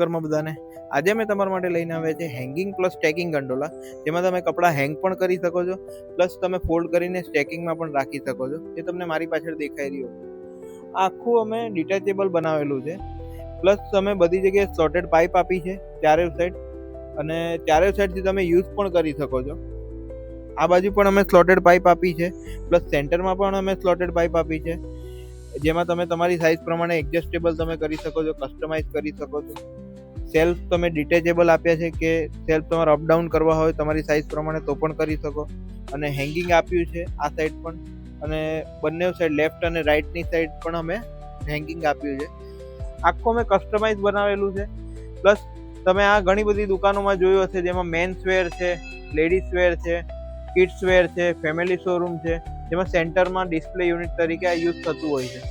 ઘરમાં બધાને આજે મેં તમારા માટે લઈને આવ્યા છે હેંગિંગ પ્લસ સ્ટેકિંગ ગંડોલા, જેમાં તમે કપડાં હેંગ પણ કરી શકો છો, પ્લસ તમે ફોલ્ડ કરીને સ્ટેકિંગમાં પણ રાખી શકો છો. એ તમને મારી પાછળ દેખાઈ રહ્યું. આ આખું અમે ડિટેચેબલ બનાવેલું છે. પ્લસ તમે બધી જગ્યાએ સ્લોટેડ પાઇપ આપી છે ચારે સાઈડ, અને ચારે સાઈડથી તમે યુઝ પણ કરી શકો છો. આ બાજુ પણ અમે સ્લોટેડ પાઇપ આપી છે, પ્લસ સેન્ટરમાં પણ અમે સ્લોટેડ પાઇપ આપી છે, જેમાં તમે તમારી સાઇઝ પ્રમાણે એડજસ્ટેબલ તમે કરી શકો છો, કસ્ટમાઇઝ કરી શકો છો. સેલ્ફ તમે ડિટેચેબલ આપ્યા છે કે સેલ્ફ તમારે અપડાઉન કરવા હોય તમારી સાઇઝ પ્રમાણે તો પણ કરી શકો. અને હેંગિંગ આપ્યું છે આ સાઈડ પણ, અને બંને સાઈડ લેફ્ટ અને રાઈટની સાઈડ પણ અમે હેંગિંગ આપ્યું છે. આખું અમે કસ્ટમાઇઝ બનાવેલું છે. પ્લસ તમે આ ઘણી બધી દુકાનોમાં જોયું હશે, જેમાં મેન્સ વેર છે, લેડીઝ વેર છે, કિડ્સ વેર છે, ફેમિલી શોરૂમ છે, જેમાં સેન્ટરમાં ડિસ્પ્લે યુનિટ તરીકે આ યુઝ થતું હોય છે.